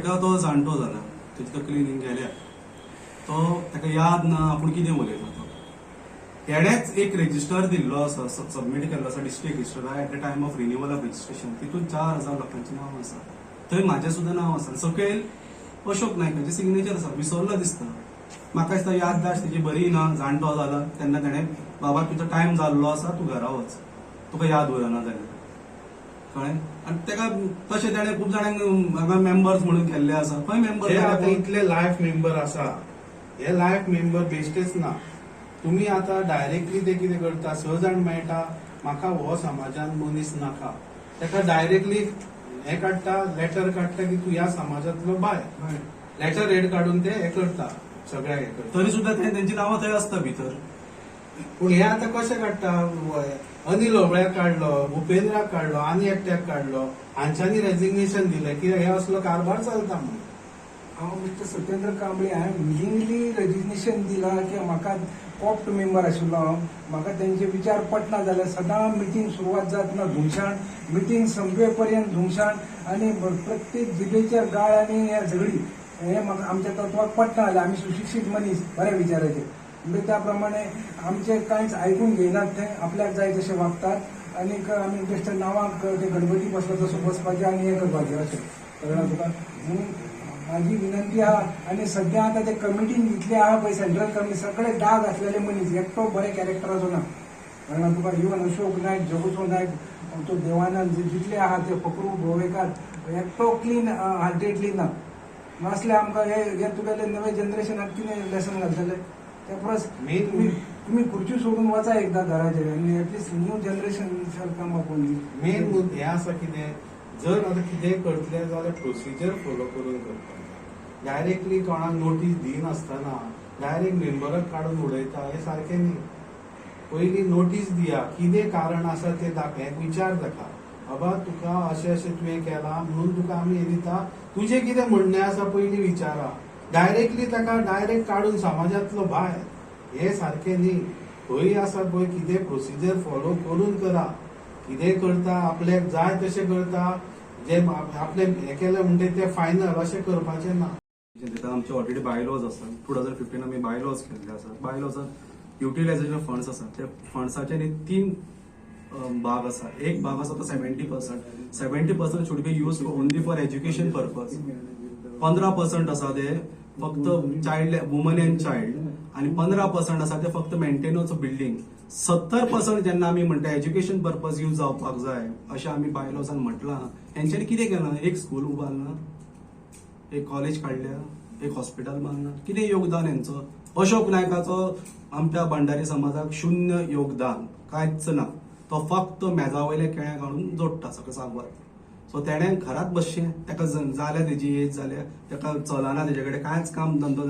ताका तो जाणटो जाला तितलो क्लिनींग गेल्या तो ताका याद ना आपूण कितें उलयता तो हेणेच एक रेजिस्टर दिल्लो आसा सबमीट केल्लो आसा district register at the time of renewal of registration तितून 4000 लोकांची नांव आसा थंय म्हाजें सुद्दां नांव आसा सकयल अशोक नायकाचे सिग्नेचर आसा विसरलो दिसता म्हाका दिसता याददाश्त तेजी बरी ना जाणटो जाला तेन्ना ताणें बाबा तुजो टायम जाल्लो आसा तूं घरा वच तुका याद उरना जाल्यार कळ्ळें आनी ताका तशें ताणें खूब जाणांक हांगा मेंबर्स म्हणून केल्ले आसा खंय मेंबर आतां इतले लायफ मेंबर आसा हे लायफ मेंबर बेश्टेच ना तुम्ही आता डायरेक्टली ते कितें करता 6 जाण मेळटा म्हाका हो समाजान मनीस नाका ताका डायरेक्टली हे काडटा लेटर काडटा की तूं ह्या समाजांतलो बाय लेटर हेड काडून ते हे करता सगळ्याक हे करता तरी सुद्दां तेंची नांवां थंय आसता भितर पूण हे आता कशें काडटा अनिल होबळ्याक काडलो भुपेंद्राक काडलो आनी एकट्याक काडलो हांच्यांनी रेजिग्नेशन दिलें कित्याक हे असलो कारभार चलता म्हणून हांव मिस्टर सत्येंद्र कांबळे हांवें विलिंगली रेजिग्नेशन दिलां की म्हाका कॉप्ट मेंबर आशिल्लो हांव म्हाका तेंचे विचार पटना जाल्यार सदां मिटींग सुरवात जातना धुमशाण मिटींग संपे पर्यंत धुमशाण आनी प्रत्येक जिबेचेर गाळ आनी हे झगडी हे म्हाका आमच्या तत्वाक पटना जाल्यार आमी सुशिक्षीत मनीस बऱ्या विचाराचे म्हणजे त्या प्रमाणे आमचे कांयच आयकून घेयनात ते आपल्याक जाय तशे वागतात आनीक आमी बेश्टे नांवाक ते गणपती बसलो तसो बसपाचें आनी हे करपाचें अशें कळ्ळें तुका माझी विनंती आहा आनी सध्या आता ते कमिटीन जितले आहा पळय सेंट्रल कमिटी सगळे डाग असलेले मनीस एकटो बरे कॅरेक्टराचो ना कारण तुका इवन अशोक नायक जगुचो नायक तो देवानंद जितले आहा ते फकरू गोवेकार एकटो क्लीन हार्टेडली ना नासले आमकां हे तुगेले नवे जनरेशनाक कितें लेसन घालतले ते परस तुम्ही खुर्ची सोडून वचा एकदा घराचेर आनी at least new generation shall come upon main हे आसा कितें जर आता कितें करतले जाल्यार प्रोसिजर फॉलो करून करता डायरेक्टली कोणाक नोटीस दिनासतना डायरेक्ट मेंबराक काडून उडयता हे सारखें न्ही पयलीं नोटीस दिया कितें कारण आसा ते दाखय विचार ताका बाबा तुका अशें अशें तुवें केलां म्हणून तुका आमी हे दिता तुजें कितें म्हणणें आसा पयलीं विचारा डायरेक्टली ताका डायरेक्ट काडून समाजांतलो भायर हे सारखें न्ही खंय आसा पळय कितें प्रोसिजर फॉलो करून करा कितें करता आपल्याक जाय तशें करता जे आपले हे केलें म्हणटा ते फायनल अशें करपाचें ना आमचे ऑलरेडी बायलॉज आसा 2015 आमी बायलॉज केल्ले आसा बायलॉजात युटिलायझेशन फंड्स आसा त्या फंड्साचे 3 भाग आसा एक भाग आसा तो 70% should be use only for education purpose 15% आसा ते फक्त चाइल्ड वुमन एंड चाइल्ड आणि 15% आसा ते फक्त मेंटेनन्स ऑफ बिल्डिंग 70% जेन्ना आमी म्हणटा एज्युकेशन पर्पज यूज जावपाक जाय अशें आमी बायलॉजान म्हटलां हेंच्यांनी कितें केलां एक स्कूल उबारना एक कॉलेज काडल्या एक हॉस्पिटल बांदना कितें योगदान हेंचो अशोक नायकाचो आमच्या भंडारी समाजाक 0 योगदान कांयच ना तो फक्त मेजावयले केळ्या काडून जोडटा सगळें सांगवार सो तेणें घरात बसचें ताका जाल्या तेजी एज जाल्या ताका चलना तेजे कडेन कांयच काम धंदो